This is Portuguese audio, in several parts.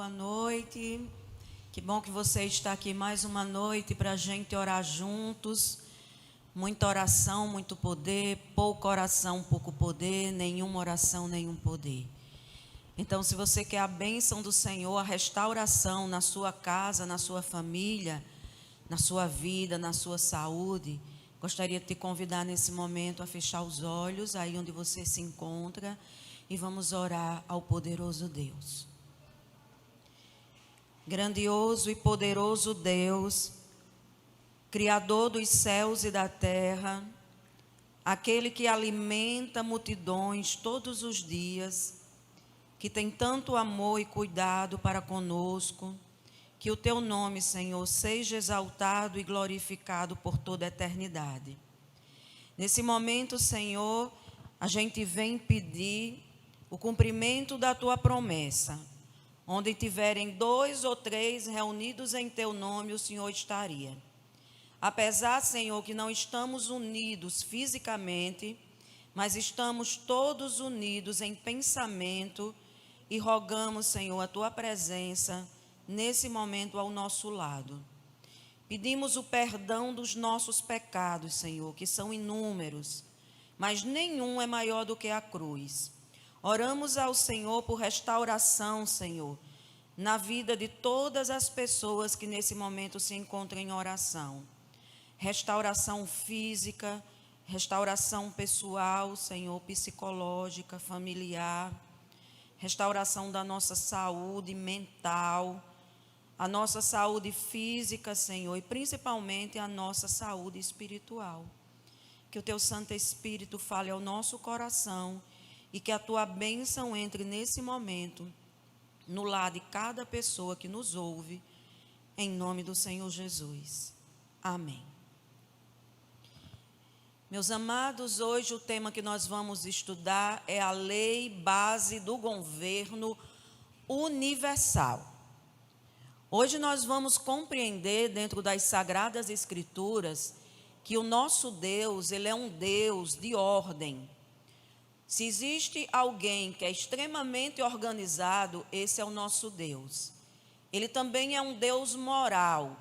boa noite. Que bom que você está aqui mais uma noite para a gente orar juntos. Muita oração, muito poder, pouca oração, pouco poder, nenhuma oração, nenhum poder. Então, se você quer a bênção do Senhor, a restauração na sua casa, na sua família, na sua vida, na sua saúde, gostaria de te convidar nesse momento a fechar os olhos, aí onde você se encontra, e vamos orar ao poderoso Deus. Grandioso e poderoso Deus, Criador dos céus e da terra, aquele que alimenta multidões todos os dias, que tem tanto amor e cuidado para conosco, que o teu nome, Senhor, seja exaltado e glorificado por toda a eternidade. Nesse momento, Senhor, a gente vem pedir o cumprimento da tua promessa. Onde tiverem 2 ou 3 reunidos em teu nome, o Senhor estaria. Apesar, Senhor, que não estamos unidos fisicamente, mas estamos todos unidos em pensamento e rogamos, Senhor, a tua presença nesse momento ao nosso lado. Pedimos o perdão dos nossos pecados, Senhor, que são inúmeros, mas nenhum é maior do que a cruz. Oramos ao Senhor por restauração, Senhor, na vida de todas as pessoas que nesse momento se encontram em oração. Restauração física, restauração pessoal, Senhor, psicológica, familiar, restauração da nossa saúde mental, a nossa saúde física, Senhor, e principalmente a nossa saúde espiritual. Que o teu Santo Espírito fale ao nosso coração e que a tua bênção entre nesse momento no lar de cada pessoa que nos ouve, em nome do Senhor Jesus. Amém. Meus amados, hoje o tema que nós vamos estudar é a lei base do governo universal. Hoje nós vamos compreender dentro das Sagradas Escrituras que o nosso Deus, ele é um Deus de ordem. Se existe alguém que é extremamente organizado, esse é o nosso Deus. Ele também é um Deus moral,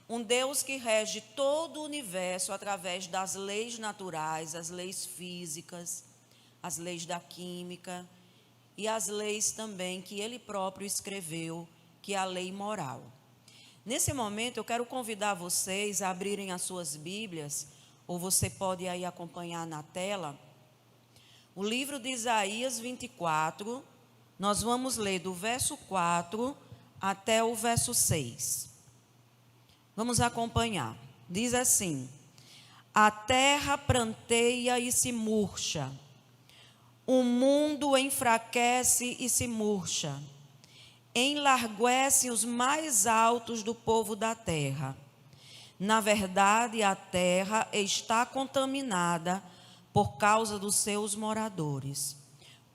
um Deus que rege todo o universo através das leis naturais, as leis físicas, as leis da química e as leis também que ele próprio escreveu, que é a lei moral. Nesse momento eu quero convidar vocês a abrirem as suas Bíblias, ou você pode aí acompanhar na tela, o livro de Isaías 24, nós vamos ler do verso 4 até o verso 6. Vamos acompanhar. Diz assim: a terra pranteia e se murcha, o mundo enfraquece e se murcha, enlarguece os mais altos do povo da terra. Na verdade, a terra está contaminada por causa dos seus moradores,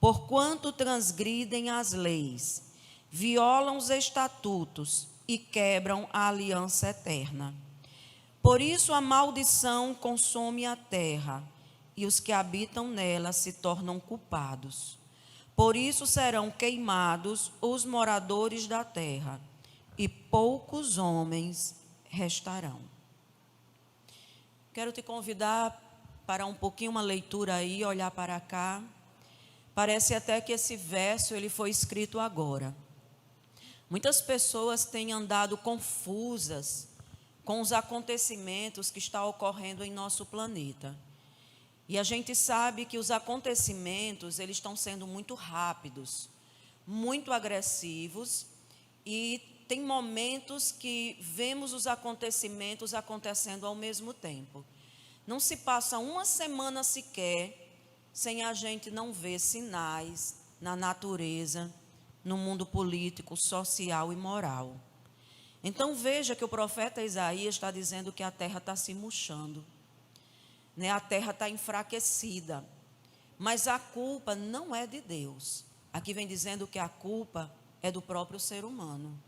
porquanto transgridem as leis, violam os estatutos e quebram a aliança eterna. Por isso a maldição consome a terra, e os que habitam nela se tornam culpados. Por isso serão queimados os moradores da terra, e poucos homens restarão. Quero te convidar para um pouquinho uma leitura aí, olhar para cá. Parece até que esse verso ele foi escrito agora. Muitas pessoas têm andado confusas com os acontecimentos que estão ocorrendo em nosso planeta. E a gente sabe que os acontecimentos, eles estão sendo muito rápidos, muito agressivos, e tem momentos que vemos os acontecimentos acontecendo ao mesmo tempo. Não se passa uma semana sequer sem a gente não ver sinais na natureza, no mundo político, social e moral. Então veja que o profeta Isaías está dizendo que a terra está se murchando, né? A terra está enfraquecida, mas a culpa não é de Deus. Aqui vem dizendo que a culpa é do próprio ser humano,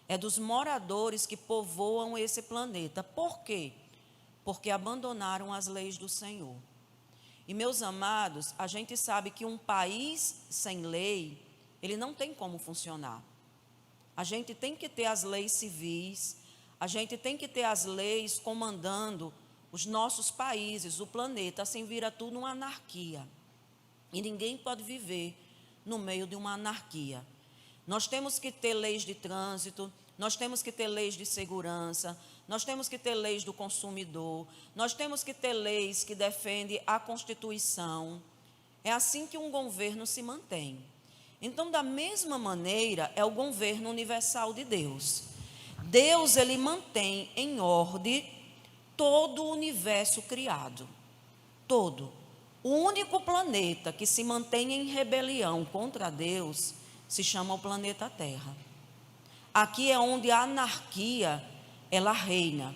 é dos moradores que povoam esse planeta. Por quê? Porque abandonaram as leis do Senhor. E, meus amados, a gente sabe que um país sem lei, ele não tem como funcionar. A gente tem que ter as leis civis, a gente tem que ter as leis comandando os nossos países, o planeta, assim vira tudo uma anarquia. E ninguém pode viver no meio de uma anarquia. Nós temos que ter leis de trânsito, nós temos que ter leis de segurança, nós temos que ter leis do consumidor, nós temos que ter leis que defendem a Constituição. É assim que um governo se mantém. Então, da mesma maneira, é o governo universal de Deus. Deus, ele mantém em ordem todo o universo criado. Todo. O único planeta que se mantém em rebelião contra Deus se chama o planeta Terra. Aqui é onde a anarquia, ela reina.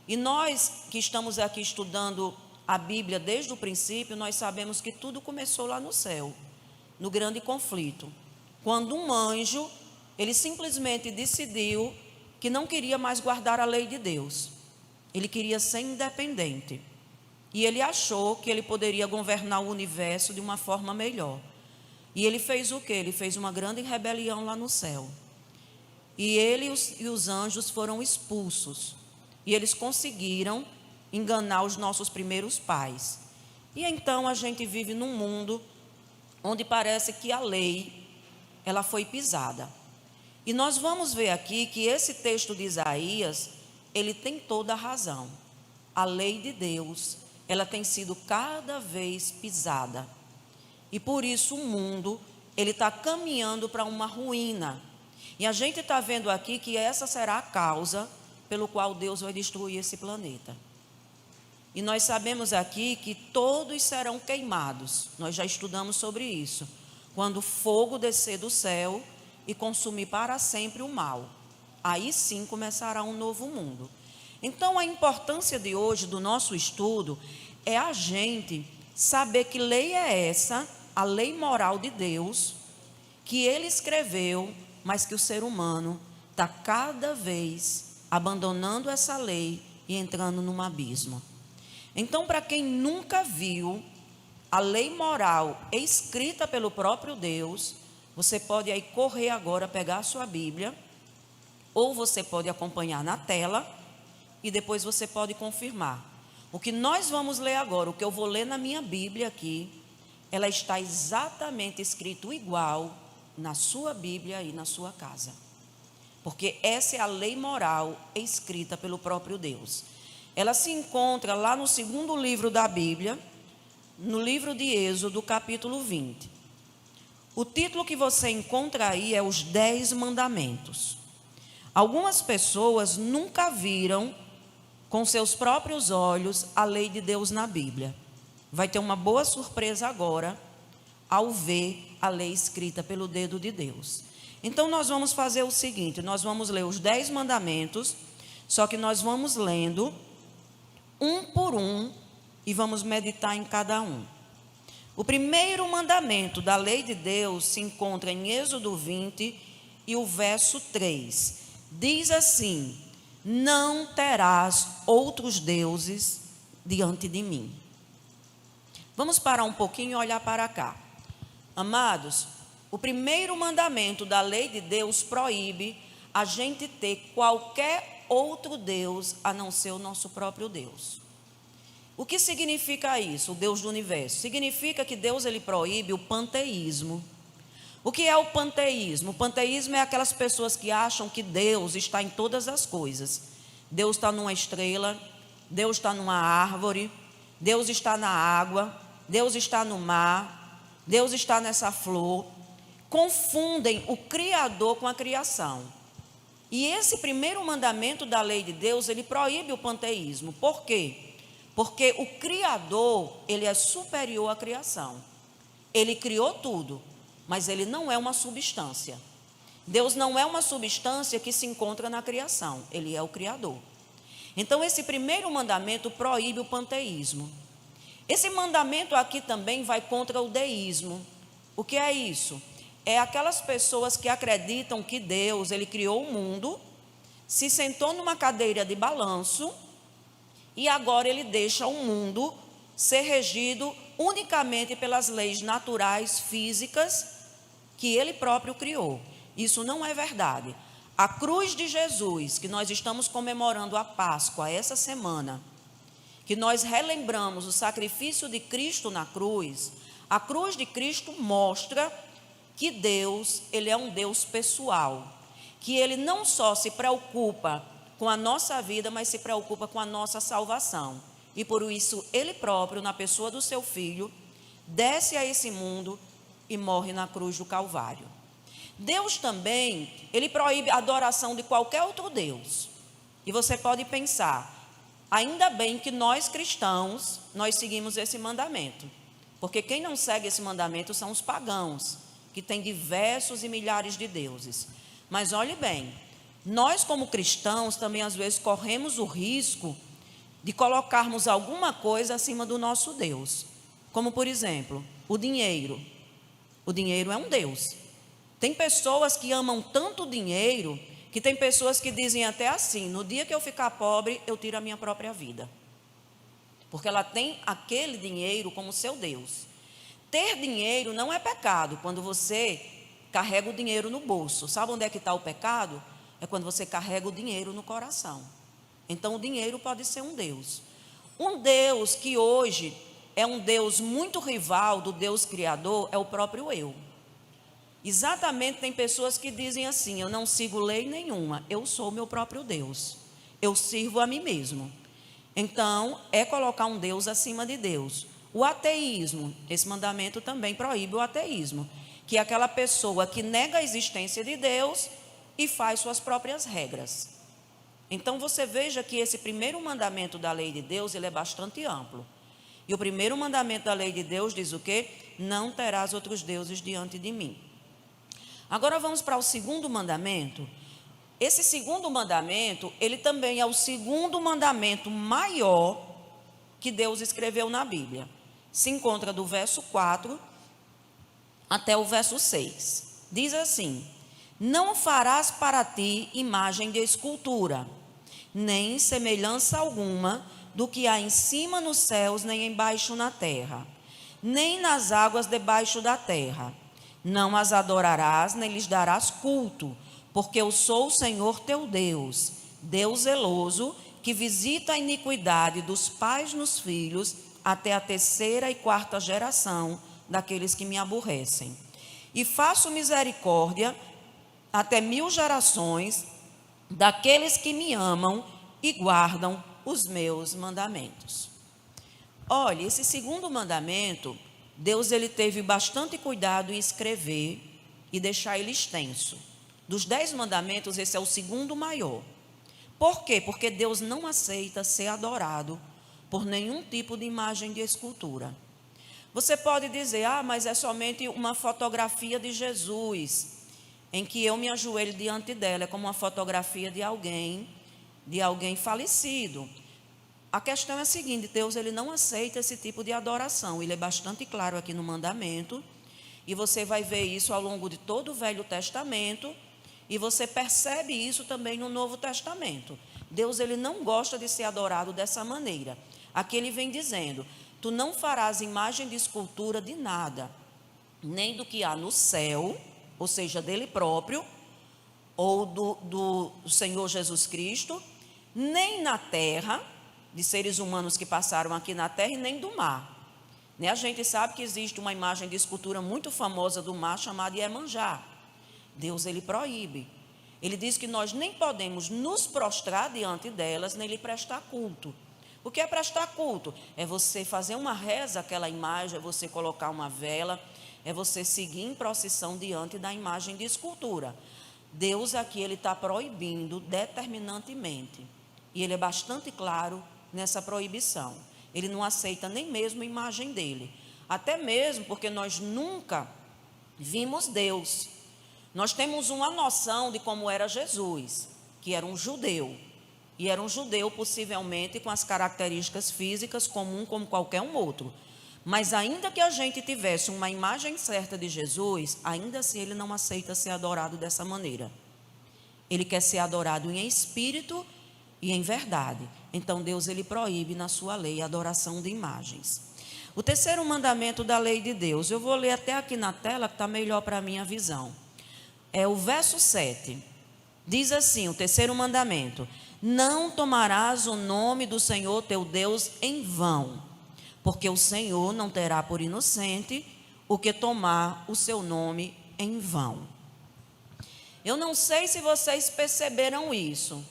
E nós que estamos aqui estudando a Bíblia desde o princípio, nós sabemos que tudo começou lá no céu, no grande conflito. Quando um anjo, ele simplesmente decidiu que não queria mais guardar a lei de Deus. Ele queria ser independente. E ele achou que ele poderia governar o universo de uma forma melhor. E ele fez o quê? Ele fez uma grande rebelião lá no céu. E ele e os anjos foram expulsos. E eles conseguiram enganar os nossos primeiros pais. E então a gente vive num mundo onde parece que a lei, ela foi pisada. E nós vamos ver aqui que esse texto de Isaías, ele tem toda a razão. A lei de Deus, ela tem sido cada vez pisada. E por isso o mundo, ele está caminhando para uma ruína. E a gente está vendo aqui que essa será a causa pelo qual Deus vai destruir esse planeta. E nós sabemos aqui que todos serão queimados. Nós já estudamos sobre isso. Quando o fogo descer do céu e consumir para sempre o mal. Aí sim começará um novo mundo. Então a importância de hoje do nosso estudo é a gente saber que lei é essa, a lei moral de Deus, que Ele escreveu, mas que o ser humano está cada vez abandonando essa lei e entrando num abismo. Então, para quem nunca viu a lei moral escrita pelo próprio Deus, você pode aí correr agora, pegar a sua Bíblia, ou você pode acompanhar na tela, e depois você pode confirmar. O que nós vamos ler agora, o que eu vou ler na minha Bíblia aqui, ela está exatamente escrito igual na sua Bíblia e na sua casa. Porque essa é a lei moral escrita pelo próprio Deus. Ela se encontra lá no segundo livro da Bíblia, no livro de Êxodo, capítulo 20. O título que você encontra aí é os 10 mandamentos. Algumas pessoas nunca viram com seus próprios olhos a lei de Deus na Bíblia. Vai ter uma boa surpresa agora ao ver a lei escrita pelo dedo de Deus. Então nós vamos fazer o seguinte, nós vamos ler os 10 mandamentos, só que nós vamos lendo um por um e vamos meditar em cada um. O primeiro mandamento da lei de Deus se encontra em Êxodo 20 e o verso 3. Diz assim: não terás outros deuses diante de mim. Vamos parar um pouquinho e olhar para cá. Amados, o primeiro mandamento da lei de Deus proíbe a gente ter qualquer outro Deus a não ser o nosso próprio Deus. O que significa isso, o Deus do universo? Significa que Deus, ele proíbe o panteísmo. O que é o panteísmo? O panteísmo é aquelas pessoas que acham que Deus está em todas as coisas. Deus está numa estrela, Deus está numa árvore, Deus está na água, Deus está no mar, Deus está nessa flor. Confundem o Criador com a criação. E esse primeiro mandamento da lei de Deus, ele proíbe o panteísmo. Por quê? Porque o Criador, ele é superior à criação. Ele criou tudo, mas ele não é uma substância. Deus não é uma substância que se encontra na criação, ele é o Criador. Então esse primeiro mandamento proíbe o panteísmo. Esse mandamento aqui também vai contra o deísmo. O que é isso? É aquelas pessoas que acreditam que Deus, ele criou o mundo, se sentou numa cadeira de balanço e agora ele deixa o mundo ser regido unicamente pelas leis naturais, físicas, que ele próprio criou. Isso não é verdade. a cruz de Jesus, que nós estamos comemorando a Páscoa essa semana, que nós relembramos o sacrifício de Cristo na cruz, a cruz de Cristo mostra que Deus, Ele é um Deus pessoal, que Ele não só se preocupa com a nossa vida, mas se preocupa com a nossa salvação. E por isso, Ele próprio, na pessoa do seu Filho, desce a esse mundo e morre na cruz do Calvário. Deus também, Ele proíbe a adoração de qualquer outro Deus. E você pode pensar, ainda bem que nós cristãos, nós seguimos esse mandamento. Porque quem não segue esse mandamento são os pagãos, que têm diversos e milhares de deuses. Mas olhe bem, nós como cristãos também às vezes corremos o risco de colocarmos alguma coisa acima do nosso Deus. Como por exemplo, o dinheiro. O dinheiro é um Deus. Tem pessoas que amam tanto o dinheiro, que tem pessoas que dizem até assim, no dia que eu ficar pobre, eu tiro a minha própria vida. Porque ela tem aquele dinheiro como seu Deus. Ter dinheiro não é pecado, quando você carrega o dinheiro no bolso. Sabe onde é que está o pecado? É quando você carrega o dinheiro no coração. Então o dinheiro pode ser um Deus. Um Deus que hoje é um Deus muito rival do Deus Criador, é o próprio eu. Exatamente, tem pessoas que dizem assim, eu não sigo lei nenhuma, eu sou o meu próprio Deus, eu sirvo a mim mesmo. Então, é colocar um Deus acima de Deus. O ateísmo, esse mandamento também proíbe o ateísmo, que é aquela pessoa que nega a existência de Deus e faz suas próprias regras. Então, você veja que esse primeiro mandamento da lei de Deus, ele é bastante amplo. E o primeiro mandamento da lei de Deus diz o quê? Não terás outros deuses diante de mim. Agora vamos para o segundo mandamento. Esse segundo mandamento, ele também é o segundo mandamento maior que Deus escreveu na Bíblia. Se encontra do verso 4 até o verso 6. Diz assim: não farás para ti imagem de escultura, nem semelhança alguma do que há em cima nos céus, nem embaixo na terra, nem nas águas debaixo da terra. Não as adorarás, nem lhes darás culto, porque eu sou o Senhor teu Deus, Deus zeloso, que visita a iniquidade dos pais nos filhos, até a terceira e quarta geração daqueles que me aborrecem. E faço misericórdia até 1000 gerações daqueles que me amam e guardam os meus mandamentos. Olha, esse segundo mandamento, Deus ele teve bastante cuidado em escrever e deixar ele extenso. Dos 10 mandamentos, esse é o segundo maior. Por quê? Porque Deus não aceita ser adorado por nenhum tipo de imagem de escultura. Você pode dizer, mas é somente uma fotografia de Jesus, em que eu me ajoelho diante dela, é como uma fotografia de alguém falecido. A questão é a seguinte, Deus ele não aceita esse tipo de adoração, ele é bastante claro aqui no mandamento, e você vai ver isso ao longo de todo o Velho Testamento, e você percebe isso também no Novo Testamento. Deus ele não gosta de ser adorado dessa maneira. Aqui ele vem dizendo, tu não farás imagem de escultura de nada, nem do que há no céu, ou seja, dele próprio, ou do Senhor Jesus Cristo, nem na terra, de seres humanos que passaram aqui na terra, e nem do mar. A gente sabe que existe uma imagem de escultura muito famosa do mar, chamada Iemanjá. Deus ele proíbe. Ele diz que nós nem podemos nos prostrar diante delas, nem lhe prestar culto. O que é prestar culto? É você fazer uma reza àquela imagem, é você colocar uma vela, é você seguir em procissão diante da imagem de escultura. Deus aqui ele está proibindo determinantemente. E ele é bastante claro nessa proibição. Ele não aceita nem mesmo a imagem dele. Até mesmo porque nós nunca vimos Deus. Nós temos uma noção de como era Jesus, que era um judeu. E era um judeu possivelmente com as características físicas comum como qualquer um outro. Mas ainda que a gente tivesse uma imagem certa de Jesus, ainda assim ele não aceita ser adorado dessa maneira. Ele quer ser adorado em espírito e em verdade. Então Deus ele proíbe na sua lei a adoração de imagens. O terceiro mandamento da lei de Deus, eu vou ler até aqui na tela que está melhor para a minha visão. É o verso 7. Diz assim, o terceiro mandamento: não tomarás o nome do Senhor teu Deus em vão, porque o Senhor não terá por inocente o que tomar o seu nome em vão. Eu não sei se vocês perceberam isso,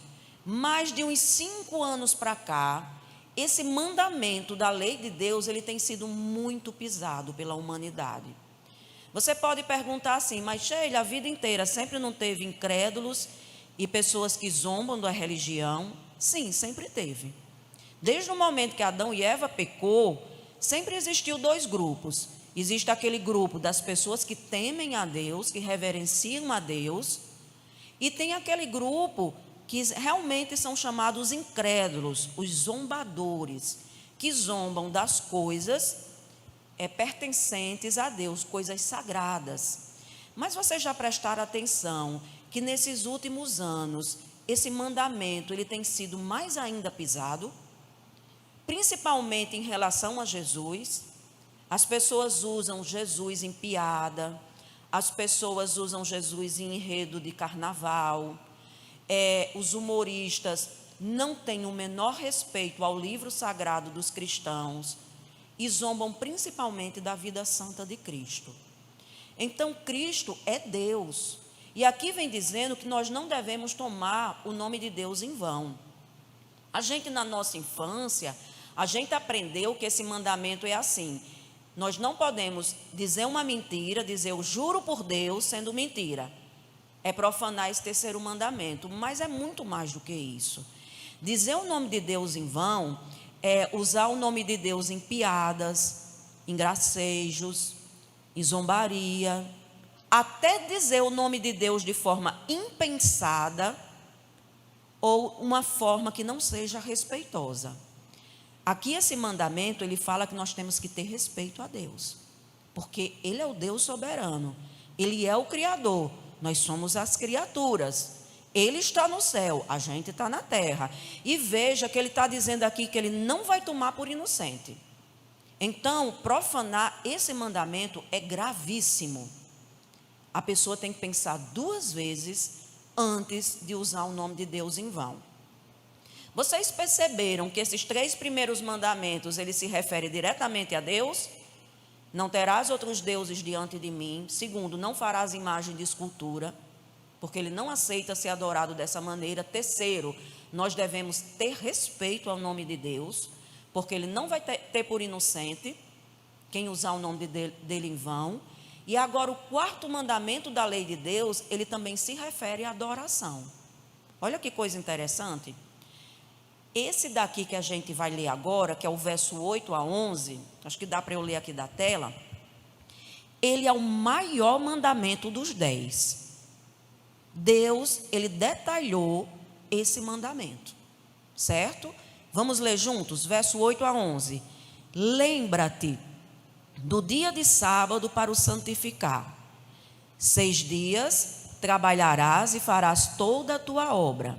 mas de uns 5 anos para cá, esse mandamento da lei de Deus, ele tem sido muito pisado pela humanidade. Você pode perguntar assim, mas Sheila, a vida inteira sempre não teve incrédulos e pessoas que zombam da religião? Sim, sempre teve. Desde o momento que Adão e Eva pecou, sempre existiu 2 grupos. Existe aquele grupo das pessoas que temem a Deus, que reverenciam a Deus, e tem aquele grupo que realmente são chamados incrédulos, os zombadores, que zombam das coisas pertencentes a Deus, coisas sagradas. Mas vocês já prestaram atenção que nesses últimos anos, esse mandamento ele tem sido mais ainda pisado, principalmente em relação a Jesus. As pessoas usam Jesus em piada, as pessoas usam Jesus em enredo de carnaval, os humoristas não têm o menor respeito ao livro sagrado dos cristãos e zombam principalmente da vida santa de Cristo. Então, Cristo é Deus. E aqui vem dizendo que nós não devemos tomar o nome de Deus em vão. A gente, na nossa infância, a gente aprendeu que esse mandamento é assim. Nós não podemos dizer uma mentira, dizer eu juro por Deus, sendo mentira. É profanar esse terceiro mandamento, mas é muito mais do que isso. Dizer o nome de Deus em vão é usar o nome de Deus em piadas, em gracejos, em zombaria, até dizer o nome de Deus de forma impensada ou uma forma que não seja respeitosa. Aqui esse mandamento, ele fala que nós temos que ter respeito a Deus, porque Ele é o Deus soberano, Ele é o Criador, nós somos as criaturas, Ele está no céu, a gente está na terra, e veja que Ele está dizendo aqui que Ele não vai tomar por inocente. Então, profanar esse mandamento é gravíssimo. A pessoa tem que pensar 2 vezes antes de usar o nome de Deus em vão. Vocês perceberam que esses 3 primeiros mandamentos, ele se refere diretamente a Deus? Não terás outros deuses diante de mim. Segundo, não farás imagem de escultura, porque ele não aceita ser adorado dessa maneira. Terceiro, nós devemos ter respeito ao nome de Deus, porque ele não vai ter por inocente quem usar o nome dele em vão. E agora o 4º mandamento da lei de Deus, ele também se refere à adoração. Olha que coisa interessante. Esse daqui que a gente vai ler agora, que é o verso 8 a 11, acho que dá para eu ler aqui da tela, ele é o maior mandamento dos 10. Deus, ele detalhou esse mandamento, certo? Vamos ler juntos, verso 8 a 11. Lembra-te do dia de sábado para o santificar. 6 dias trabalharás e farás toda a tua obra.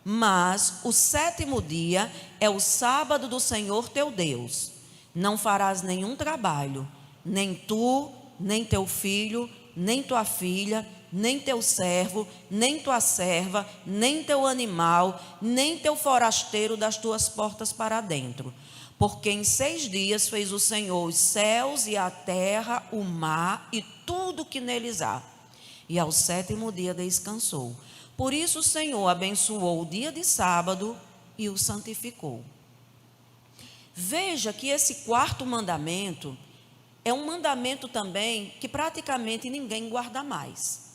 Mas o 7º dia é o sábado do Senhor teu Deus. Não farás nenhum trabalho, nem tu, nem teu filho, nem tua filha, nem teu servo, nem tua serva, nem teu animal, nem teu forasteiro das tuas portas para dentro. Porque em 6 dias fez o Senhor os céus e a terra, o mar e tudo que neles há. E ao 7º dia descansou. Por isso o Senhor abençoou o dia de sábado e o santificou. Veja que esse 4º mandamento é um mandamento também que praticamente ninguém guarda mais.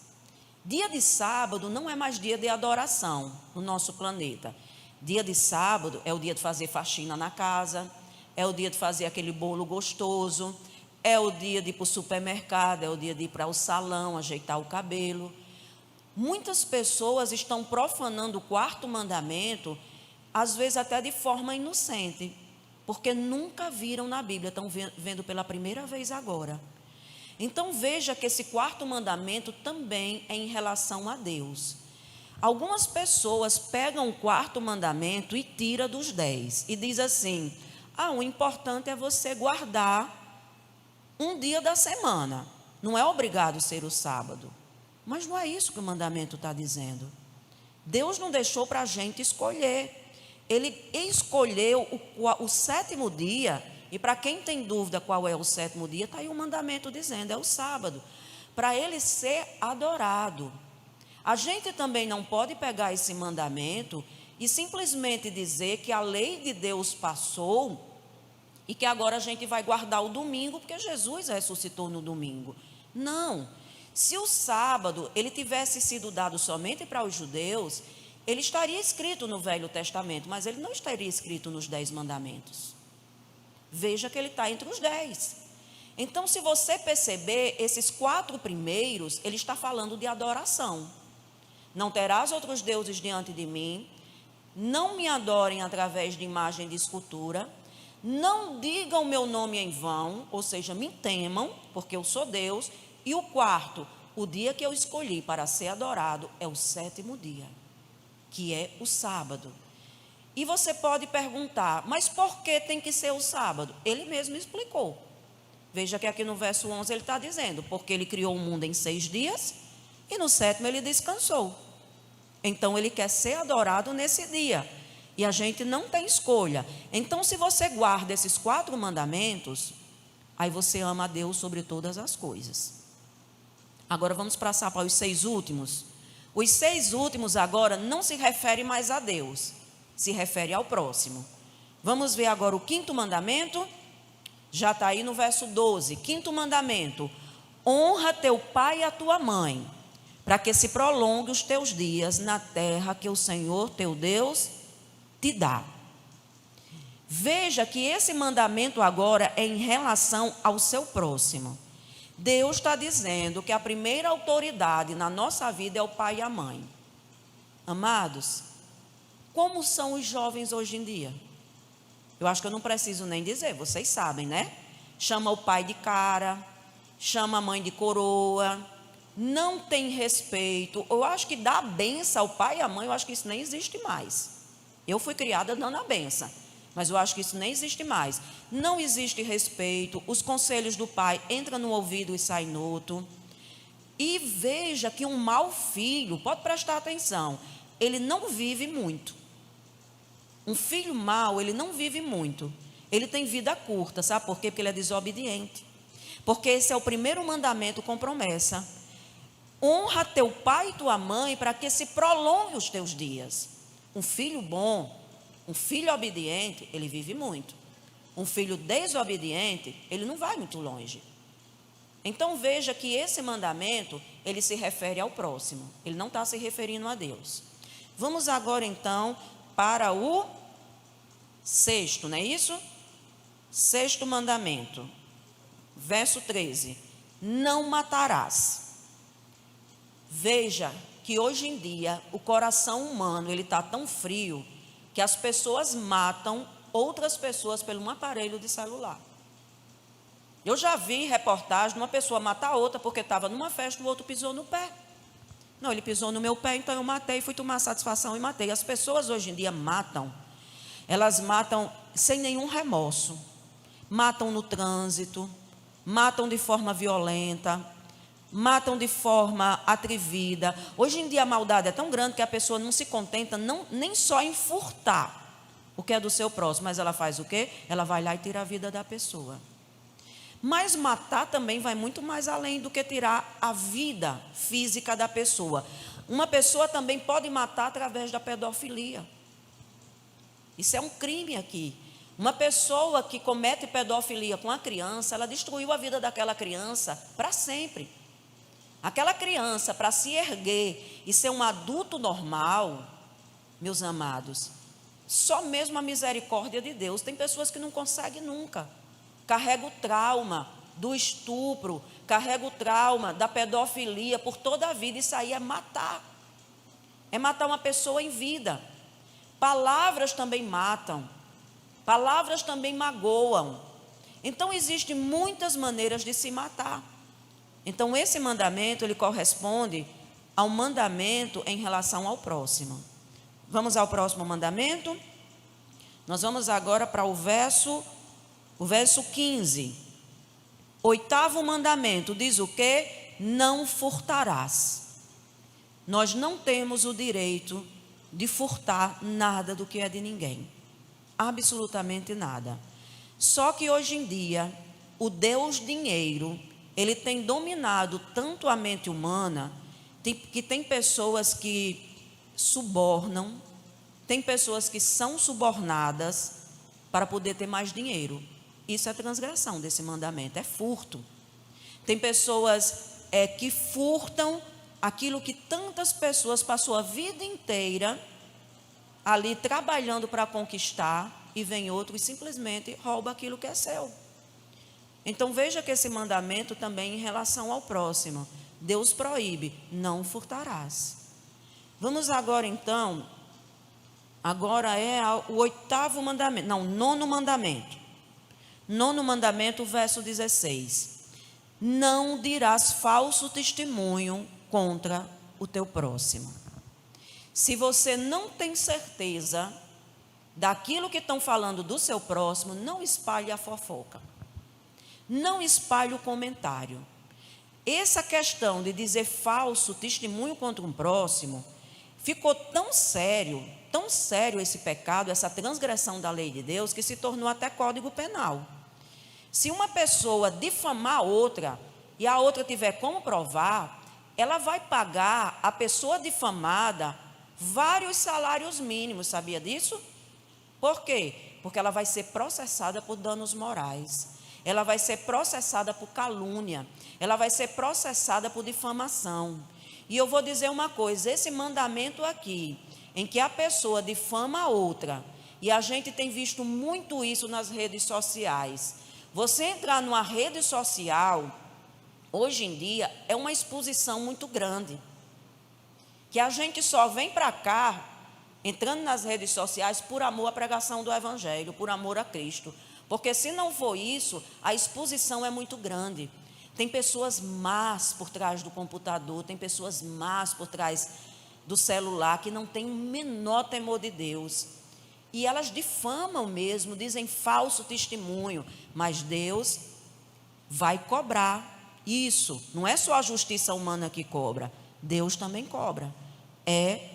Dia de sábado não é mais dia de adoração no nosso planeta. Dia de sábado é o dia de fazer faxina na casa, é o dia de fazer aquele bolo gostoso, é o dia de ir para o supermercado, é o dia de ir para o salão, ajeitar o cabelo. Muitas pessoas estão profanando o 4º mandamento, às vezes até de forma inocente, porque nunca viram na Bíblia, estão vendo pela primeira vez agora. Então veja que esse 4º mandamento também é em relação a Deus. Algumas pessoas pegam o 4º mandamento e tiram dos 10 e diz assim: o importante é você guardar um dia da semana, não é obrigado ser o sábado. Mas não é isso que o mandamento está dizendo. Deus não deixou para a gente escolher. Ele escolheu o sétimo dia, e para quem tem dúvida qual é o sétimo dia, está aí o mandamento dizendo, é o sábado, para ele ser adorado. A gente também não pode pegar esse mandamento e simplesmente dizer que a lei de Deus passou e que agora a gente vai guardar o domingo, porque Jesus ressuscitou no domingo. Não. Se o sábado ele tivesse sido dado somente para os judeus, ele estaria escrito no Velho Testamento, mas ele não estaria escrito nos 10 mandamentos. Veja que ele está entre os 10. Então, se você perceber, esses 4 primeiros, ele está falando de adoração. Não terás outros deuses diante de mim, não me adorem através de imagem de escultura, não digam meu nome em vão, ou seja, me temam, porque eu sou Deus. E o quarto, o dia que eu escolhi para ser adorado é o sétimo dia, que é o sábado. E você pode perguntar, mas por que tem que ser o sábado? Ele mesmo explicou. Veja que aqui no verso 11 ele está dizendo, porque ele criou o mundo em 6 dias e no sétimo ele descansou. Então ele quer ser adorado nesse dia. E a gente não tem escolha. Então, se você guarda esses 4 mandamentos, aí você ama a Deus sobre todas as coisas. Agora vamos passar para os 6 últimos. Os 6 últimos agora não se referem mais a Deus, se refere ao próximo. Vamos ver agora o 5º mandamento. Já está aí no verso 12. 5º mandamento: honra teu pai e a tua mãe, para que se prolongue os teus dias na terra que o Senhor teu Deus te dá. Veja que esse mandamento agora é em relação ao seu próximo. Deus está dizendo que a primeira autoridade na nossa vida é o pai e a mãe. Amados, como são os jovens hoje em dia? Eu acho que eu não preciso nem dizer, vocês sabem, né? Chama o pai de cara, chama a mãe de coroa, não tem respeito. Eu acho que dar a benção ao pai e à mãe, eu acho que isso nem existe mais. Eu fui criada dando a benção, mas eu acho que isso nem existe mais. Não existe respeito, os conselhos do pai entram no ouvido e saem no outro. E veja que um mau filho, pode prestar atenção, ele não vive muito. Um filho mau, ele não vive muito. Ele tem vida curta, sabe por quê? Porque ele é desobediente. Porque esse é o primeiro mandamento com promessa. Honra teu pai e tua mãe para que se prolongue os teus dias. Um filho bom, um filho obediente, ele vive muito. Um filho desobediente, ele não vai muito longe. Então veja que esse mandamento, ele se refere ao próximo. Ele não está se referindo a Deus. Vamos agora então para o 6º, não é isso? 6º mandamento, verso 13: não matarás. Veja que hoje em dia o coração humano ele está tão frio que as pessoas matam outras pessoas pelo um aparelho de celular. Eu já vi reportagem de uma pessoa matar outra porque estava numa festa e o outro pisou no pé. Não, ele pisou no meu pé, então eu matei, fui tomar satisfação e matei. As pessoas hoje em dia matam, elas matam sem nenhum remorso, matam no trânsito, matam de forma violenta, matam de forma atrevida. Hoje em dia a maldade é tão grande que a pessoa não se contenta nem só em furtar o que é do seu próximo, mas ela faz o quê? Ela vai lá e tira a vida da pessoa. Mas matar também vai muito mais além do que tirar a vida física da pessoa. Uma pessoa também pode matar através da pedofilia. Isso é um crime aqui. Uma pessoa que comete pedofilia com a criança, ela destruiu a vida daquela criança para sempre. Aquela criança, para se erguer e ser um adulto normal, meus amados, só mesmo a misericórdia de Deus. Tem pessoas que não conseguem nunca. Carrega o trauma do estupro, carrega o trauma da pedofilia por toda a vida. Isso aí é matar. É matar uma pessoa em vida. Palavras também matam. Palavras também magoam. Então, existem muitas maneiras de se matar. Então, esse mandamento, ele corresponde ao mandamento em relação ao próximo. Vamos ao próximo mandamento? Nós vamos agora para o verso 15. 8º mandamento diz o quê? Não furtarás. nós não temos o direito de furtar nada do que é de ninguém. Absolutamente nada. Só que hoje em dia, o Deus dinheiro, ele tem dominado tanto a mente humana, que tem pessoas que subornam, tem pessoas que são subornadas para poder ter mais dinheiro. Isso é transgressão desse mandamento, é furto. Tem pessoas que furtam aquilo que tantas pessoas passou a vida inteira ali trabalhando para conquistar, e vem outro e simplesmente rouba aquilo que é seu. Então veja que esse mandamento também em relação ao próximo, Deus proíbe, não furtarás. Vamos agora então, agora é o oitavo mandamento, não, nono mandamento. Nono mandamento, verso 16. Não dirás falso testemunho contra o teu próximo. Se você não tem certeza daquilo que estão falando do seu próximo, não espalhe a fofoca. Não espalhe o comentário. Essa questão de dizer falso testemunho contra um próximo, ficou tão sério esse pecado, essa transgressão da lei de Deus, que se tornou até código penal. Se uma pessoa difamar outra, e a outra tiver como provar, ela vai pagar a pessoa difamada vários salários mínimos, sabia disso? Por quê? Porque ela vai ser processada por danos morais, ela vai ser processada por calúnia, ela vai ser processada por difamação. E eu vou dizer uma coisa, esse mandamento aqui, em que a pessoa difama a outra, e a gente tem visto muito isso nas redes sociais. Você entrar numa rede social, hoje em dia, é uma exposição muito grande, que a gente só vem para cá, entrando nas redes sociais, por amor à pregação do Evangelho, por amor a Cristo. Porque se não for isso, a exposição é muito grande. Tem pessoas más por trás do computador, tem pessoas más por trás do celular, que não tem o menor temor de Deus. E elas difamam mesmo, dizem falso testemunho, mas Deus vai cobrar isso. Não é só a justiça humana que cobra, Deus também cobra. É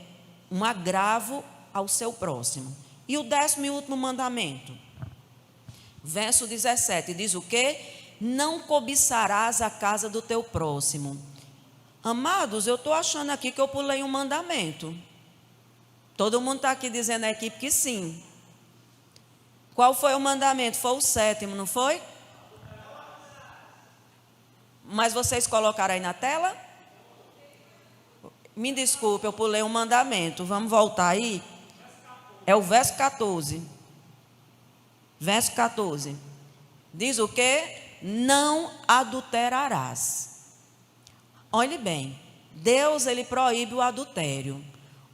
um agravo ao seu próximo. E o 10º e último mandamento, verso 17, diz o quê? Não cobiçarás a casa do teu próximo. Amados, eu estou achando aqui que eu pulei um mandamento. Todo mundo está aqui dizendo à equipe que sim. Qual foi o mandamento? Foi o 7º, não foi? Mas vocês colocaram aí na tela? Me desculpe, eu pulei um mandamento. Vamos voltar aí? É o verso 14. Verso 14. Diz o quê? Não adulterarás. Olhe bem, Deus, ele proíbe o adultério.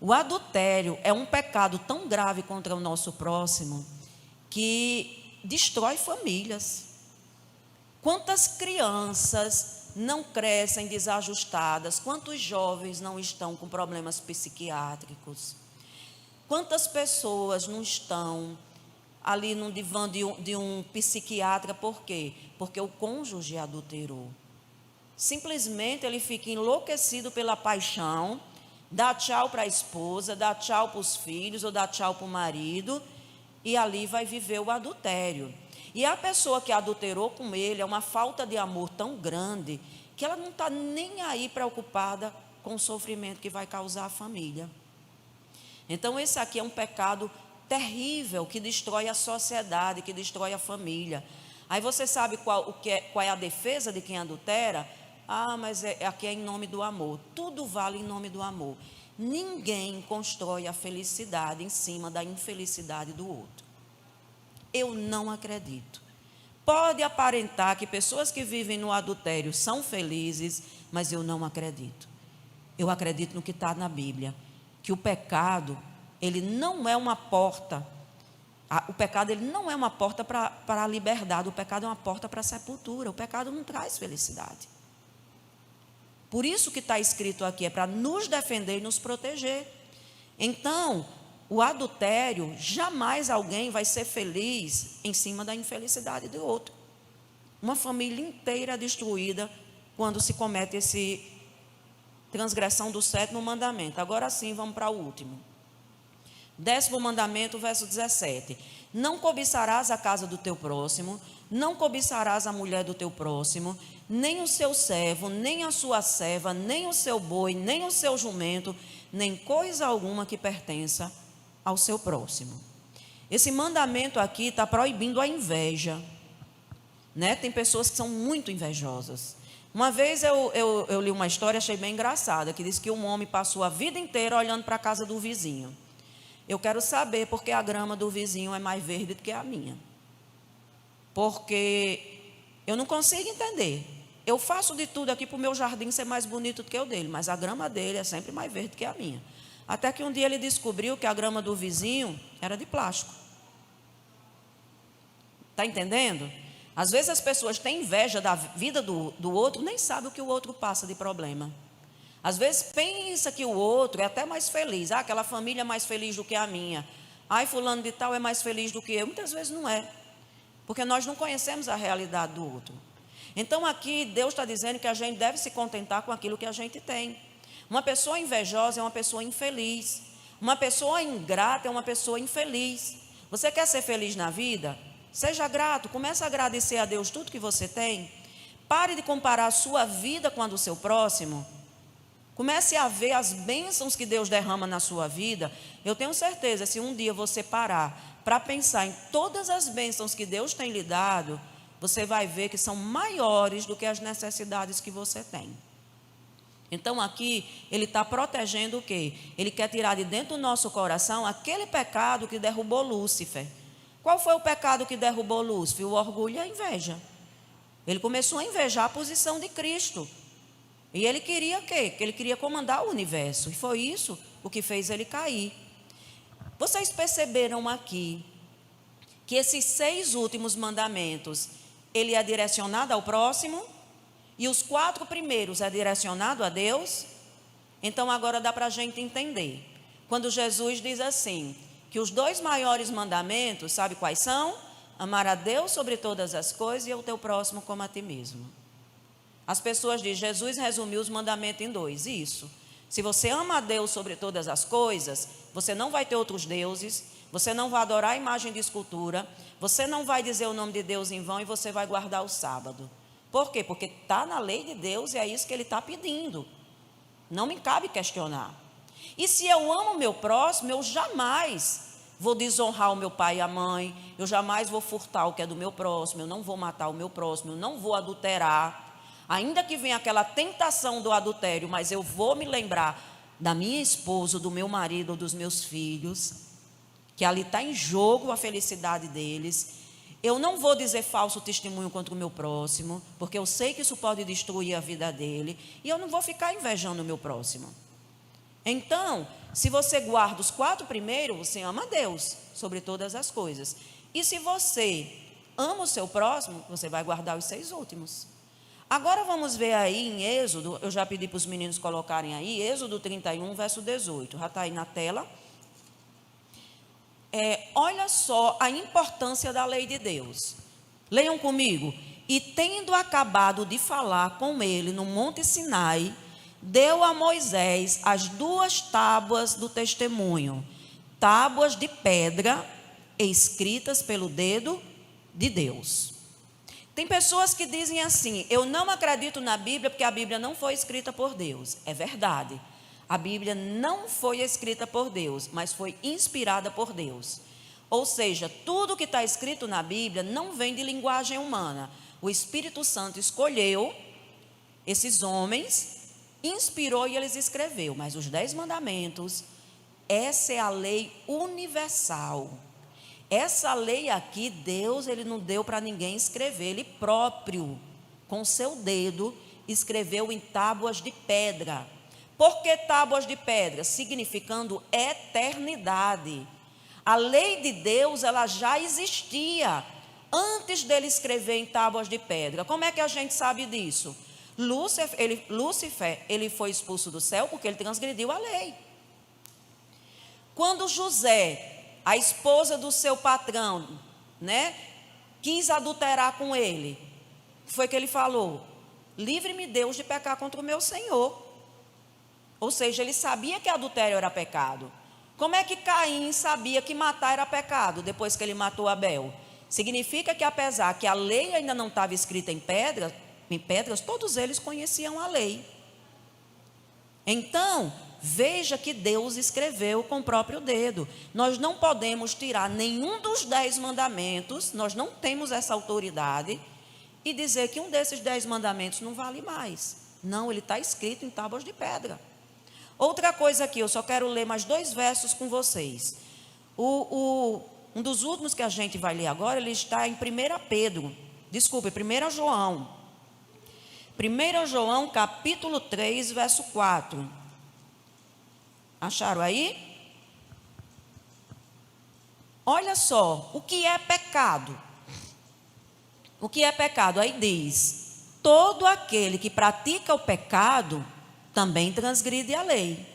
O adultério é um pecado tão grave contra o nosso próximo que destrói famílias. Quantas crianças não crescem desajustadas? Quantos jovens não estão com problemas psiquiátricos? Quantas pessoas não estão ali no divã de um psiquiatra? Por quê? Porque o cônjuge adulterou. Simplesmente ele fica enlouquecido pela paixão, dá tchau para a esposa, dá tchau para os filhos ou dá tchau para o marido, e ali vai viver o adultério. E a pessoa que adulterou com ele é uma falta de amor tão grande que ela não está nem aí preocupada com o sofrimento que vai causar à família. Então esse aqui é um pecado terrível que destrói a sociedade, que destrói a família. Aí você sabe qual é a defesa de quem adultera? Ah, mas aqui é em nome do amor. Tudo vale em nome do amor. Ninguém constrói a felicidade em cima da infelicidade do outro. Eu não acredito. Pode aparentar que pessoas que vivem no adultério são felizes, mas eu não acredito. Eu acredito no que está na Bíblia, que o pecado, ele não é uma porta. O pecado, ele não é uma porta para a liberdade, o pecado é uma porta para a sepultura. O pecado não traz felicidade. Por isso que está escrito aqui, é para nos defender e nos proteger. Então, o adultério, jamais alguém vai ser feliz em cima da infelicidade do outro. Uma família inteira destruída quando se comete transgressão do 7º mandamento. Agora sim, vamos para o último. 10º mandamento, verso 17. Não cobiçarás a casa do teu próximo, não cobiçarás a mulher do teu próximo, nem o seu servo, nem a sua serva, nem o seu boi, nem o seu jumento, nem coisa alguma que pertença ao seu próximo. Esse mandamento aqui está proibindo a inveja, né? Tem pessoas que são muito invejosas. Uma vez eu li uma história, achei bem engraçada, que diz que um homem passou a vida inteira olhando para a casa do vizinho. Eu quero saber porque a grama do vizinho é mais verde do que a minha. Porque eu não consigo entender. Eu faço de tudo aqui para o meu jardim ser mais bonito do que o dele, mas a grama dele é sempre mais verde do que a minha. Até que um dia ele descobriu que a grama do vizinho era de plástico. Está entendendo? Às vezes as pessoas têm inveja da vida do outro, nem sabem o que o outro passa de problema. Às vezes pensa que o outro é até mais feliz. Aquela família é mais feliz do que a minha. Fulano de tal é mais feliz do que eu. Muitas vezes não é. Porque nós não conhecemos a realidade do outro. Então aqui Deus está dizendo que a gente deve se contentar com aquilo que a gente tem. Uma pessoa invejosa é uma pessoa infeliz. Uma pessoa ingrata é uma pessoa infeliz. Você quer ser feliz na vida? Seja grato, comece a agradecer a Deus tudo que você tem. Pare de comparar a sua vida com a do seu próximo. Comece a ver as bênçãos que Deus derrama na sua vida. Eu tenho certeza, se um dia você parar para pensar em todas as bênçãos que Deus tem lhe dado, você vai ver que são maiores do que as necessidades que você tem. Então aqui, ele está protegendo o quê? Ele quer tirar de dentro do nosso coração aquele pecado que derrubou Lúcifer. Qual foi o pecado que derrubou Lúcifer? O orgulho e a inveja. Ele começou a invejar a posição de Cristo. E ele queria o quê? Que ele queria comandar o universo. E foi isso o que fez ele cair. Vocês perceberam aqui que esses 6 últimos mandamentos, ele é direcionado ao próximo, e os 4 primeiros é direcionado a Deus? Então agora dá para a gente entender. Quando Jesus diz assim, que os 2 maiores mandamentos, sabe quais são? Amar a Deus sobre todas as coisas e o teu próximo como a ti mesmo. As pessoas dizem, Jesus resumiu os mandamentos em 2, isso. Se você ama a Deus sobre todas as coisas, você não vai ter outros deuses, você não vai adorar a imagem de escultura, você não vai dizer o nome de Deus em vão e você vai guardar o sábado. Por quê? Porque está na lei de Deus e é isso que ele está pedindo. Não me cabe questionar. E se eu amo o meu próximo, eu jamais vou desonrar o meu pai e a mãe, eu jamais vou furtar o que é do meu próximo, eu não vou matar o meu próximo, eu não vou adulterar. Ainda que venha aquela tentação do adultério, mas eu vou me lembrar da minha esposa, do meu marido, dos meus filhos, que ali está em jogo a felicidade deles. Eu não vou dizer falso testemunho contra o meu próximo, porque eu sei que isso pode destruir a vida dele, e eu não vou ficar invejando o meu próximo. Então, se você guarda os 4 primeiros, você ama a Deus sobre todas as coisas. E se você ama o seu próximo, você vai guardar os 6 últimos. Agora vamos ver aí em Êxodo, eu já pedi para os meninos colocarem aí, Êxodo 31, verso 18, já está aí na tela. Olha só a importância da lei de Deus. Leiam comigo. E tendo acabado de falar com ele no Monte Sinai, deu a Moisés as 2 tábuas do testemunho, tábuas de pedra escritas pelo dedo de Deus. Tem pessoas que dizem assim, eu não acredito na Bíblia porque a Bíblia não foi escrita por Deus. É verdade, a Bíblia não foi escrita por Deus, mas foi inspirada por Deus. Ou seja, tudo que está escrito na Bíblia não vem de linguagem humana. O Espírito Santo escolheu esses homens, inspirou e eles escreveu. Mas os 10 mandamentos, essa é a lei universal. Essa lei aqui, Deus, ele não deu para ninguém escrever. Ele próprio, com seu dedo, escreveu em tábuas de pedra. Por que tábuas de pedra? Significando eternidade. A lei de Deus, ela já existia antes dele escrever em tábuas de pedra. Como é que a gente sabe disso? Lúcifer, ele foi expulso do céu porque ele transgrediu a lei. Quando José, a esposa do seu patrão, quis adulterar com ele, foi que ele falou, livre-me Deus de pecar contra o meu Senhor. Ou seja, ele sabia que adultério era pecado. Como é que Caim sabia que matar era pecado depois que ele matou Abel? Significa que apesar que a lei ainda não estava escrita em pedras, todos eles conheciam a lei. Então, veja que Deus escreveu com o próprio dedo. Nós não podemos tirar nenhum dos 10 mandamentos, nós não temos essa autoridade, e dizer que um desses 10 mandamentos não vale mais. Não, ele está escrito em tábuas de pedra. Outra coisa aqui, eu só quero ler mais 2 versos com vocês. Um dos últimos que a gente vai ler agora, ele está em 1 João. 1 João capítulo 3, verso 4. Acharam aí? Olha só, o que é pecado? O que é pecado? Aí diz: todo aquele que pratica o pecado também transgride a lei,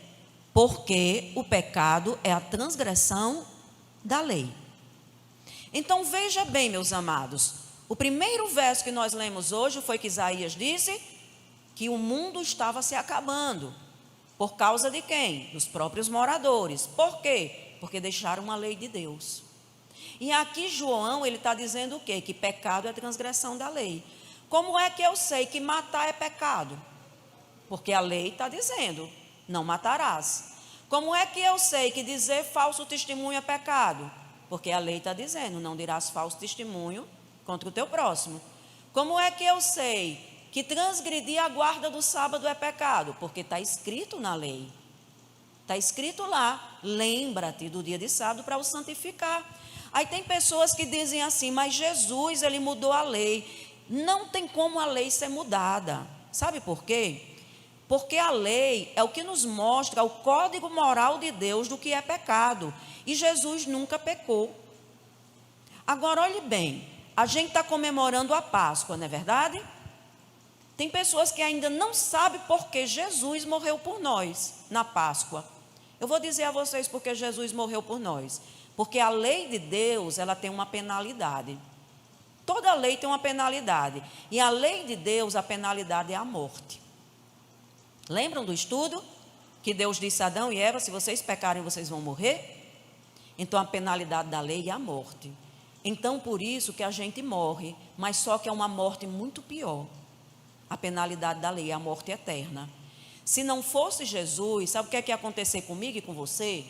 porque o pecado é a transgressão da lei. Então veja bem, meus amados, o primeiro verso que nós lemos hoje foi que Isaías disse que o mundo estava se acabando. Por causa de quem? Dos próprios moradores. Por quê? Porque deixaram a lei de Deus. E aqui João, ele está dizendo o quê? Que pecado é transgressão da lei. Como é que eu sei que matar é pecado? Porque a lei está dizendo, não matarás. Como é que eu sei que dizer falso testemunho é pecado? Porque a lei está dizendo, não dirás falso testemunho contra o teu próximo. Como é que eu sei que transgredir a guarda do sábado é pecado? Porque está escrito na lei. Está escrito lá, lembra-te do dia de sábado para o santificar. Aí tem pessoas que dizem assim, mas Jesus, ele mudou a lei. Não tem como a lei ser mudada. Sabe por quê? Porque a lei é o que nos mostra o código moral de Deus do que é pecado. E Jesus nunca pecou. Agora, olhe bem, a gente está comemorando a Páscoa, não é verdade? Tem pessoas que ainda não sabem por que Jesus morreu por nós na Páscoa. Eu vou dizer a vocês por que Jesus morreu por nós. Porque a lei de Deus, ela tem uma penalidade. Toda lei tem uma penalidade. E a lei de Deus, a penalidade é a morte. Lembram do estudo? Que Deus disse a Adão e Eva, se vocês pecarem, vocês vão morrer? Então a penalidade da lei é a morte. Então por isso que a gente morre, mas só que é uma morte muito pior. A penalidade da lei é a morte eterna. Se não fosse Jesus, sabe o que é que ia acontecer comigo e com você?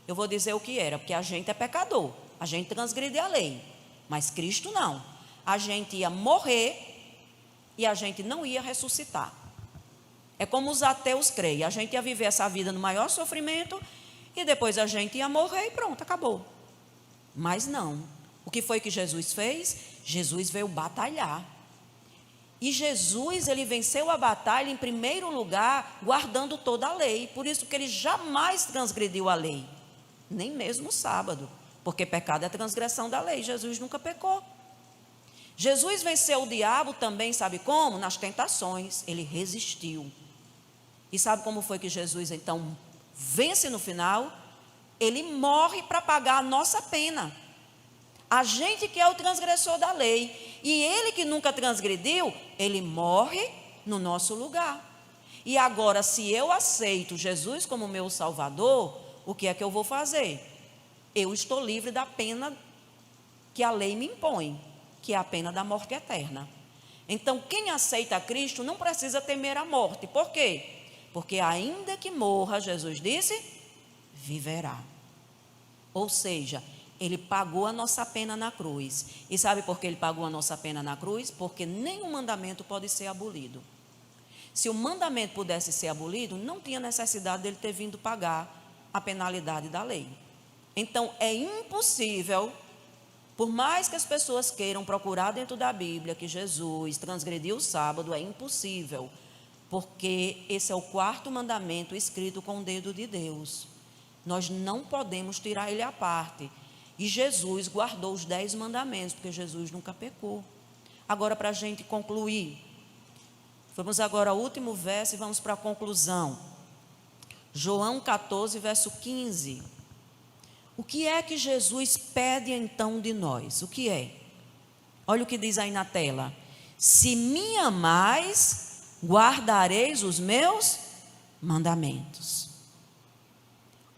Eu vou dizer o que era, porque a gente é pecador, a gente transgride a lei, mas Cristo não. A gente ia morrer e a gente não ia ressuscitar. É como os ateus creem, a gente ia viver essa vida no maior sofrimento e depois a gente ia morrer e pronto, acabou. Mas não. O que foi que Jesus fez? Jesus veio batalhar. E Jesus, ele venceu a batalha em primeiro lugar, guardando toda a lei. Por isso que ele jamais transgrediu a lei, nem mesmo o sábado, porque pecado é transgressão da lei. Jesus nunca pecou. Jesus venceu o diabo também, sabe como? Nas tentações, ele resistiu. E sabe como foi que Jesus então vence no final? Ele morre para pagar a nossa pena. A gente que é o transgressor da lei, e ele que nunca transgrediu, ele morre no nosso lugar. E agora, se eu aceito Jesus como meu Salvador, o que é que eu vou fazer? Eu estou livre da pena que a lei me impõe, que é a pena da morte eterna. Então, quem aceita Cristo não precisa temer a morte. Por quê? Porque ainda que morra, Jesus disse, viverá. Ou seja, ele pagou a nossa pena na cruz. E sabe por que ele pagou a nossa pena na cruz? Porque nenhum mandamento pode ser abolido. Se o mandamento pudesse ser abolido, não tinha necessidade dele ter vindo pagar a penalidade da lei. Então, é impossível, por mais que as pessoas queiram procurar dentro da Bíblia que Jesus transgrediu o sábado, é impossível, porque esse é o 4º mandamento escrito com o dedo de Deus. Nós não podemos tirar ele à parte. E Jesus guardou os 10 mandamentos, porque Jesus nunca pecou. Agora, para a gente concluir, vamos agora ao último verso e vamos para a conclusão. João 14, verso 15. O que é que Jesus pede então de nós? O que é? Olha o que diz aí na tela. Se me amais, guardareis os meus mandamentos.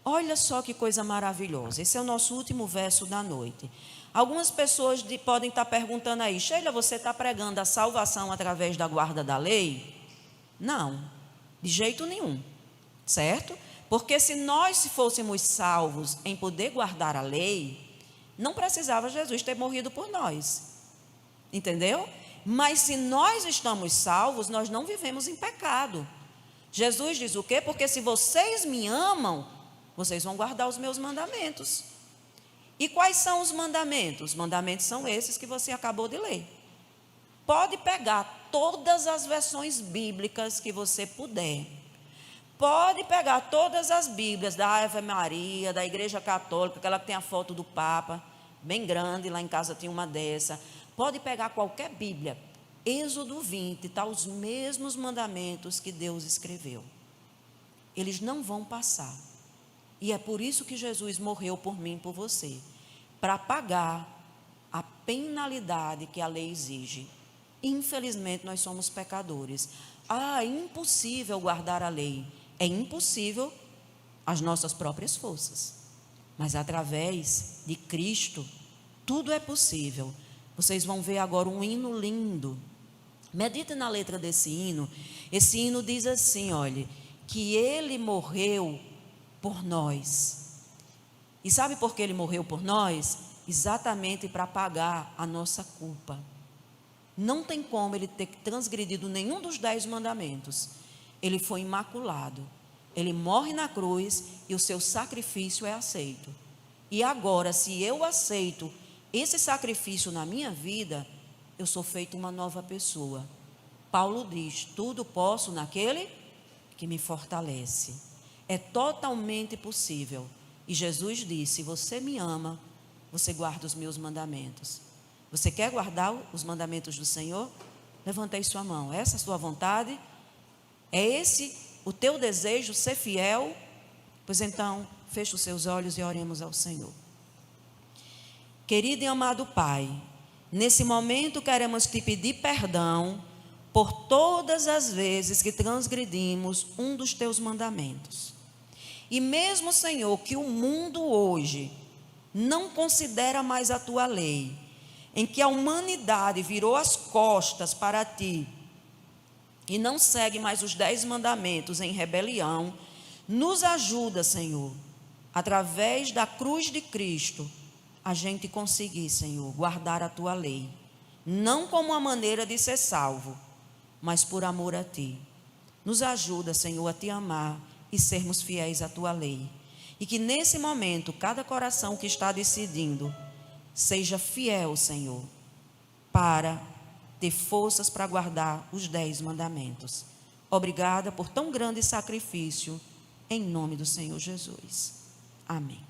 Olha só que coisa maravilhosa. Esse é o nosso último verso da noite. Algumas pessoas podem estar perguntando aí: Sheila, você está pregando a salvação através da guarda da lei? Não, de jeito nenhum, certo? Porque se nós fôssemos salvos em poder guardar a lei, não precisava Jesus ter morrido por nós, entendeu? Mas se nós estamos salvos, nós não vivemos em pecado. Jesus diz o quê? Porque se vocês me amam, vocês vão guardar os meus mandamentos. E quais são os mandamentos? Os mandamentos são esses que você acabou de ler. Pode pegar todas as versões bíblicas que você puder. Pode pegar todas as Bíblias da Ave Maria, da Igreja Católica, aquela que tem a foto do Papa, bem grande, lá em casa tinha uma dessa. Pode pegar qualquer Bíblia. Êxodo 20, está os mesmos mandamentos que Deus escreveu. Eles não vão passar. E é por isso que Jesus morreu por mim e por você, para pagar a penalidade que a lei exige. Infelizmente, nós somos pecadores. É impossível guardar a lei. É impossível as nossas próprias forças. Mas através de Cristo, tudo é possível. Vocês vão ver agora um hino lindo. Medita na letra desse hino. Esse hino diz assim, olha, que Ele morreu por nós. E sabe por que Ele morreu por nós? Exatamente para pagar a nossa culpa. Não tem como Ele ter transgredido nenhum dos 10 mandamentos. Ele foi imaculado. Ele morre na cruz e o seu sacrifício é aceito. E agora, se eu aceito esse sacrifício na minha vida, eu sou feito uma nova pessoa. Paulo diz: tudo posso naquele que me fortalece. É totalmente possível. E Jesus disse: se você me ama, você guarda os meus mandamentos. Você quer guardar os mandamentos do Senhor? Levanta aí sua mão. Essa é a sua vontade? É esse o teu desejo, ser fiel? Pois então, feche os seus olhos e oremos ao Senhor. Querido e amado Pai, nesse momento queremos te pedir perdão por todas as vezes que transgredimos um dos teus mandamentos. E mesmo, Senhor, que o mundo hoje não considera mais a tua lei, em que a humanidade virou as costas para ti e não segue mais os 10 mandamentos em rebelião, nos ajuda, Senhor, através da cruz de Cristo, a gente conseguir, Senhor, guardar a tua lei, não como uma maneira de ser salvo, mas por amor a ti. Nos ajuda, Senhor, a te amar e sermos fiéis à tua lei. E que nesse momento, cada coração que está decidindo, seja fiel, Senhor, para ter forças para guardar os 10 mandamentos. Obrigada por tão grande sacrifício, em nome do Senhor Jesus. Amém.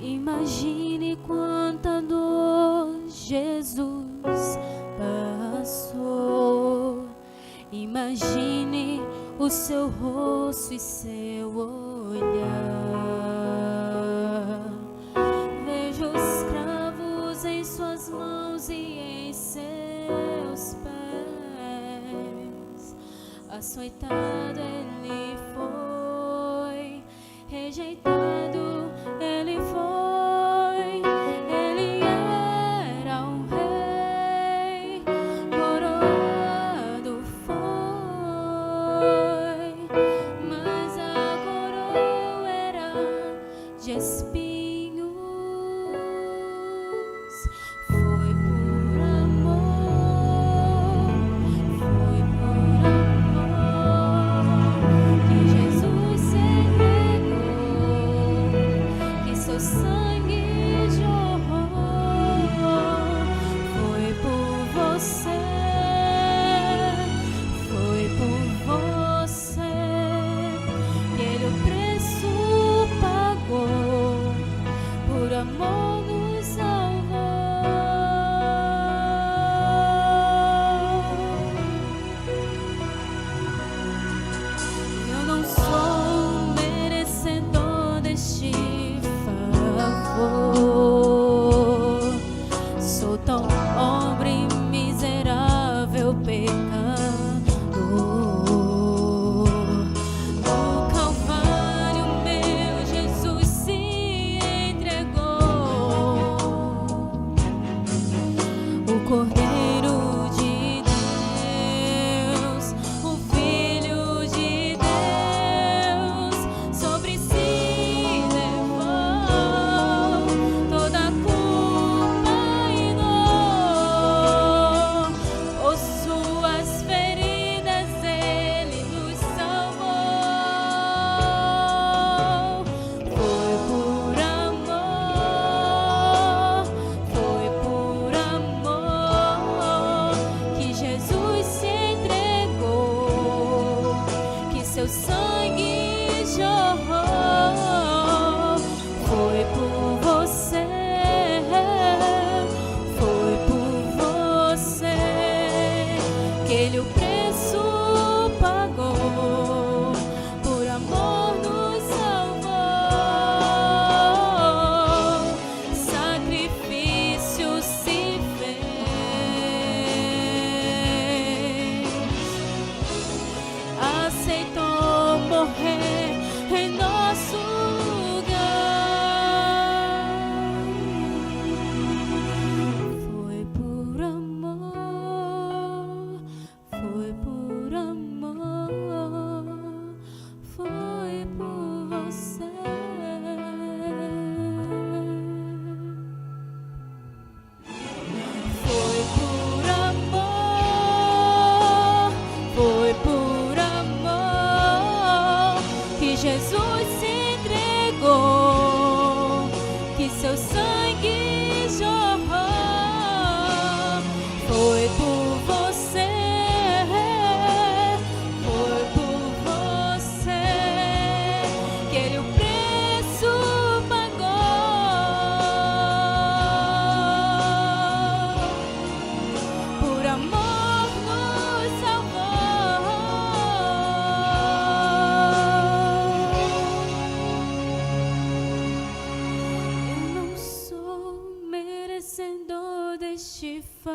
Imagine quanta dor Jesus passou. Imagine o seu rosto e seu olhar. Veja os cravos em suas mãos e em seus pés. Açoitado ele foi, rejeitado ele foi. Ele era um rei, coroado foi, mas a coroa era de espinhos. Foi por amor, foi por amor que Jesus se entregou, que seu sangue jorrou. Foi por você, foi por você, amor nos salvou. Eu não sou merecedor deste favor, sou tão pobre e miserável pecador. No Calvário meu Jesus se entregou, o Cordeiro de Deus, o Filho de Deus, sobre si levou toda a culpa e dor. Por suas feridas ele nos salvou. Foi por amor, foi por amor que Jesus se entregou, que seu sangue jorrou. Foi por você, foi por você que ele o preço pagou, por amor nos salvou. Sacrifício se fez, aceitou morrer em nosso lugar. Foi por amor, foi por amor, foi por você. Foi por amor, foi por amor que Jesus se entregou, que seu sangue jorrou. Foi por você, foi por você que ele o preço pagou, por amor nos salvou. Eu não sou merecedor deste favor,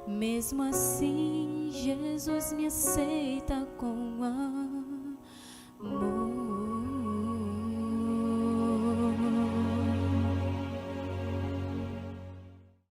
mesmo assim Jesus me aceita com amor.